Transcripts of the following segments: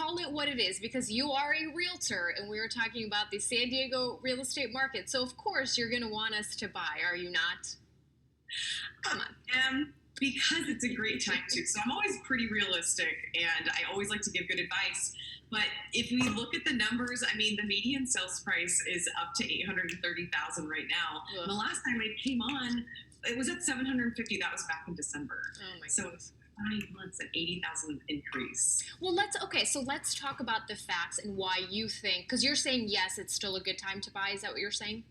call it what it is because you are a realtor and we were talking about the San Diego real estate market. So, of course, you're going to want us to buy, are you not? Come on. Because it's a great time to. So I'm always pretty realistic and I always like to give good advice. But if we look at the numbers, I mean, the median sales price is up to 830,000 right now. Ugh. The last time I came on, it was at 750. That was back in December. Oh my So goodness. 5 months, an 80,000 increase. Well, let's talk about the facts and why you think, because you're saying yes, it's still a good time to buy. Is that what you're saying?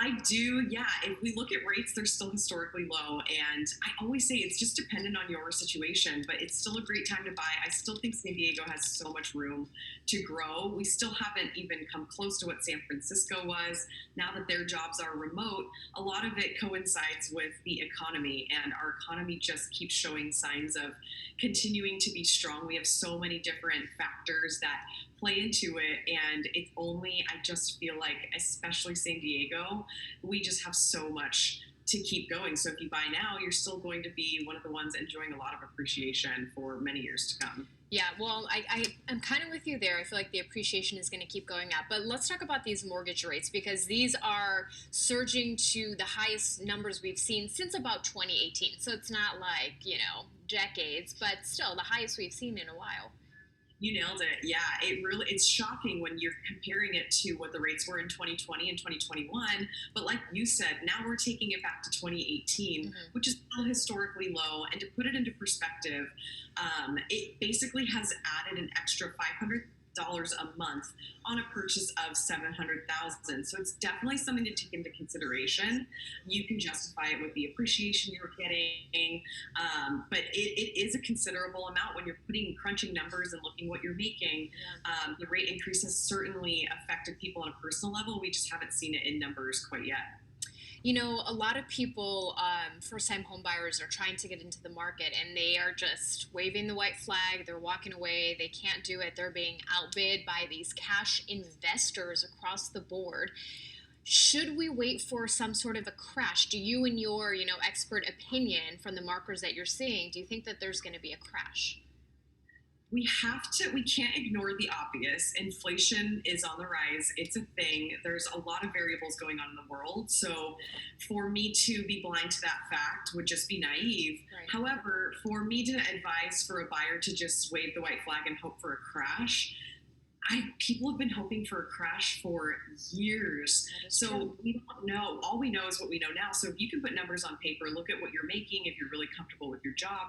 I do, yeah. If we look at rates, they're still historically low. And I always say it's just dependent on your situation, but it's still a great time to buy. I still think San Diego has so much room to grow. We still haven't even come close to what San Francisco was. Now that their jobs are remote, a lot of it coincides with the economy, and our economy just keeps showing signs of continuing to be strong. We have so many different factors that play into it, and it's only, I just feel like, especially San Diego, we just have so much to keep going. So if you buy now, you're still going to be one of the ones enjoying a lot of appreciation for many years to come. Yeah, well, I'm kind of with you there. I feel like the appreciation is going to keep going up. But let's talk about these mortgage rates because these are surging to the highest numbers we've seen since about 2018. So it's not like, decades, but still the highest we've seen in a while. You nailed it. Yeah, it's shocking when you're comparing it to what the rates were in 2020 and 2021. But like you said, now we're taking it back to 2018, which is still historically low. And to put it into perspective, it basically has added an extra $500 a month on a purchase of 700,000. So it's definitely something to take into consideration. You can justify it with the appreciation you're getting, but it is a considerable amount when you're crunching numbers and looking what you're making. Yeah. The rate increase has certainly affected people on a personal level. We just haven't seen it in numbers quite yet. A lot of people, first-time home buyers, are trying to get into the market, and they are just waving the white flag. They're walking away. They can't do it. They're being outbid by these cash investors across the board. Should we wait for some sort of a crash? Do you, in your, expert opinion from the markers that you're seeing, do you think that there's going to be a crash? We can't ignore the obvious. Inflation is on the rise. It's a thing. There's a lot of variables going on in the world. So for me to be blind to that fact would just be naive. Right. However, for me to advise for a buyer to just wave the white flag and hope for a crash, people have been hoping for a crash for years. So true. we don't know. All we know is what we know now. So if you can put numbers on paper, look at what you're making, if you're really comfortable with your job,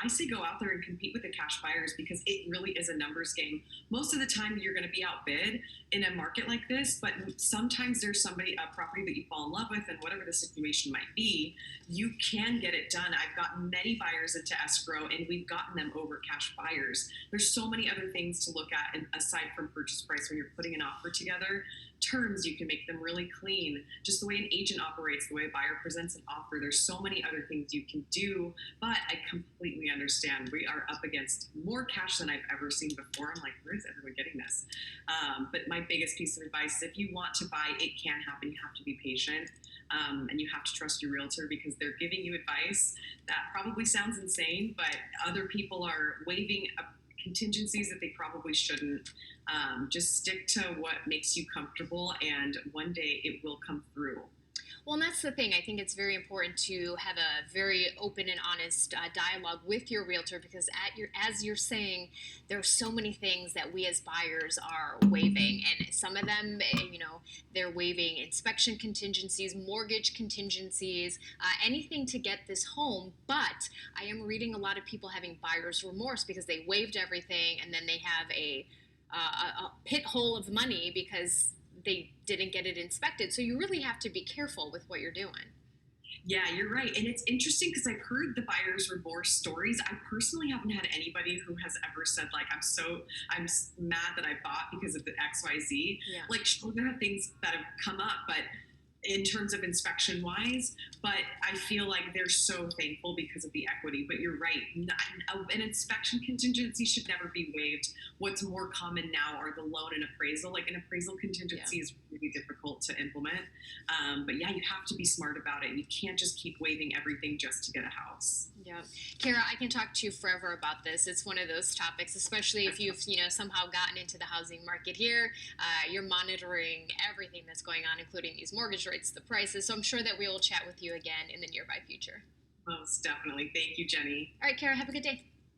I say go out there and compete with the cash buyers because it really is a numbers game. Most of the time you're going to be outbid in a market like this, but sometimes there's a property that you fall in love with, and whatever the situation might be, you can get it done. I've gotten many buyers into escrow and we've gotten them over cash buyers. There's so many other things to look at aside from purchase price when you're putting an offer together. Terms, you can make them really clean. Just the way an agent operates, the way a buyer presents an offer. There's so many other things you can do, but I completely understand. We are up against more cash than I've ever seen before. I'm like, where is everyone getting this? But my biggest piece of advice is if you want to buy, it can happen. You have to be patient. And you have to trust your realtor because they're giving you advice that probably sounds insane, but other people are waiving contingencies that they probably shouldn't. Just stick to what makes you comfortable, and one day it will come through. Well, and that's the thing. I think it's very important to have a very open and honest dialogue with your realtor because as you're saying, there are so many things that we as buyers are waiving, and some of them, they're waiving inspection contingencies, mortgage contingencies, anything to get this home. But I am reading a lot of people having buyer's remorse because they waived everything, and then they have a pit hole of money because they didn't get it inspected. So you really have to be careful with what you're doing. Yeah, you're right. And it's interesting because I've heard the buyer's remorse stories. I personally haven't had anybody who has ever said, like, I'm mad that I bought because of the XYZ. Yeah. Like, sure, there are things that have come up, but in terms of inspection wise, but I feel like they're so thankful because of the equity. But you're right, an inspection contingency should never be waived. What's more common now are the loan and appraisal. Like an appraisal contingency is really difficult to implement. But yeah, you have to be smart about it. You can't just keep waiving everything just to get a house. Yeah, Kara, I can talk to you forever about this. It's one of those topics, especially if you've somehow gotten into the housing market here. You're monitoring everything that's going on, including these mortgage rates, the prices. So I'm sure that we will chat with you again in the nearby future. Most definitely. Thank you, Jenny. All right, Kara, have a good day.